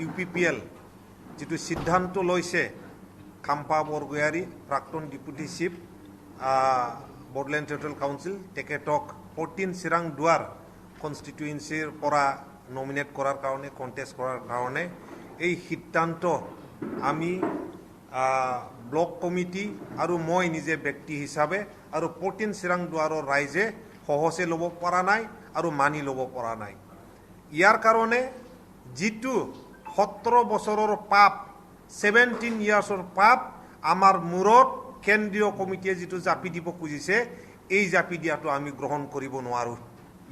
UPPL যেটো সিদ্ধান্ত লৈছে খাম্পা বৰগয়াৰী প্ৰাক্তন deputy chief Bodoland territorial council তেখেতক 14 চিৰাং দুৱাৰ কনষ্টিটুৱেঞ্চিৰ পৰা নমিনেট কৰাৰ কাৰণে কণ্টেষ্ট কৰাৰ কাৰণে এই সিদ্ধান্ত আমি ব্লক কমিটি আৰু মই নিজে ব্যক্তি হিচাপে আৰু 14 চিৰাং দুৱাৰৰ ৰাইজে সহজে ল'ব পৰা নাই আৰু মানি ল'ব পৰা নাই। ইয়াৰ কাৰণে যিটো 17 বছৰৰ পাপ 17 ইয়াৰ্ছৰ পাপ আমাৰ মূৰত কেন্দ্ৰীয় কমিটিয়ে যিটো জাপি দিব খুজিছে এই জাপি দিয়াটো আমি গ্ৰহণ কৰিব নোৱাৰোঁ।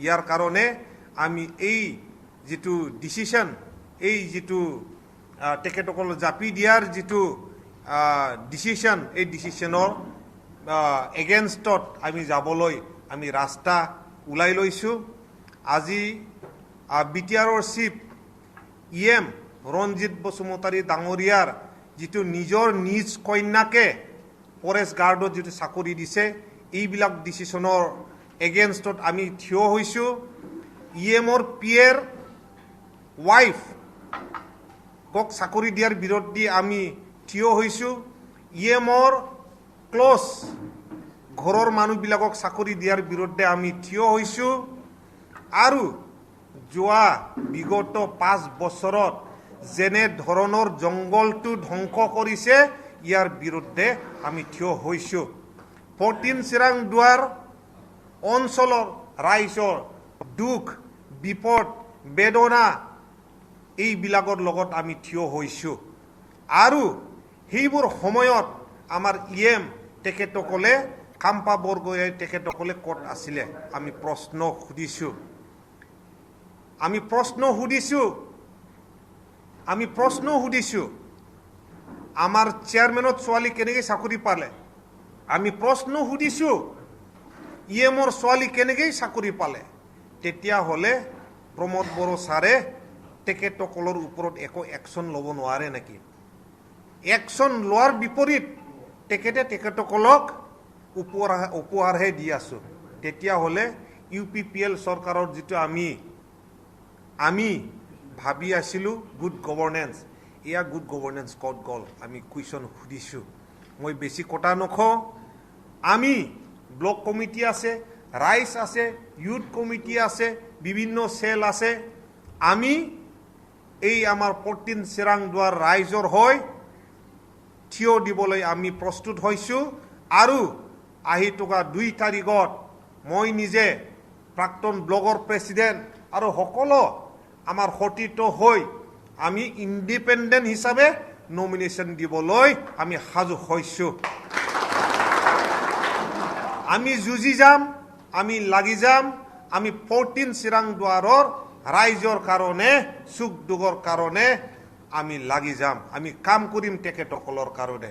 ইয়াৰ কাৰণে আমি এই যিটো ডিচিশ্যন এই যিটো তেখেতসকল জাপি দিয়াৰ যিটো ডিচিশ্যন এই ডিচিশ্যনৰ এগেইনষ্টত আমি যাবলৈ আমি ৰাস্তা ওলাই লৈছোঁ। আজি বিটিআৰৰ চিফ EM ৰঞ্জিত বসুমতাৰী ডাঙৰীয়াৰ যিটো নিজৰ নিজ কন্যাকে ফৰেষ্ট গাৰ্ডত যিটো চাকৰি দিছে এইবিলাক ডিচিশ্যনৰ এগেইনষ্টত আমি থিয় হৈছোঁ। EMৰ পিয়েৰ ৱাইফ কক চাকৰি দিয়াৰ বিৰুদ্ধে আমি থিয় হৈছোঁ। EMৰ ক্ল'জ ঘৰৰ মানুহবিলাকক চাকৰি দিয়াৰ বিৰুদ্ধে আমি থিয় হৈছোঁ। আৰু যোৱা বিগত 5 বছৰত যেনে ধৰণৰ জংঘলটো ধ্বংস কৰিছে ইয়াৰ বিৰুদ্ধে আমি থিয় হৈছোঁ। 14 চিৰাং দুৱাৰ অঞ্চলৰ ৰাইজৰ দুখ বিপদ বেদনা এইবিলাকৰ লগত আমি থিয় হৈছোঁ। আৰু সেইবোৰ সময়ত আমাৰ EM তেখেতসকলে খাম্পা বৰগয়াৰী তেখেতসকলে ক'ত আছিলে আমি প্ৰশ্ন সুধিছোঁ। আমাৰ চেয়াৰমেনত ছোৱালী কেনেকৈ চাকৰি পালে আমি প্ৰশ্ন সুধিছোঁ। EMৰ ছোৱালী কেনেকৈ চাকৰি পালে তেতিয়াহ'লে প্ৰমোদ বড়ো ছাৰে তেখেতসকলৰ ওপৰত একো একশ্যন ল'ব নোৱাৰে নেকি? একশ্যন লোৱাৰ বিপৰীত তেখেতসকলক উপহাৰহে দি আছোঁ। তেতিয়াহ'লে UPPL চৰকাৰৰ যিটো আমি ভাবি আছিলোঁ গুড গভৰ্নেন্স এয়া গুড গভৰ্নেন্স ক'ত গ'ল আমি কুৱেশ্যন সুধিছোঁ। মই বেছি কথা নকওঁ। আমি ব্লক কমিটি আছে, ৰাইজ আছে, ইউথ কমিটি আছে, বিভিন্ন চেল আছে। আমি এই আমাৰ 14 চিৰাং দুৱাৰ ৰাইজৰ হৈ থিয় দিবলৈ আমি প্ৰস্তুত হৈছোঁ। আৰু আহি থকা 2 তাৰিখত মই নিজে প্ৰাক্তন ব্লকৰ প্ৰেছিডেণ্ট আৰু সকলো আমাৰ সতীৰ্থ হৈ আমি ইণ্ডিপেণ্ডেণ্ট হিচাপে নমিনেশ্যন দিবলৈ আমি সাজু হৈছোঁ। আমি যুঁজি যাম, আমি লাগি যাম। আমি 14 চিৰাং দুৱাৰৰ ৰাইজৰ কাৰণে সুখ দুখৰ কাৰণে আমি লাগি যাম। আমি কাম কৰিম তেখেতসকলৰ কাৰণে।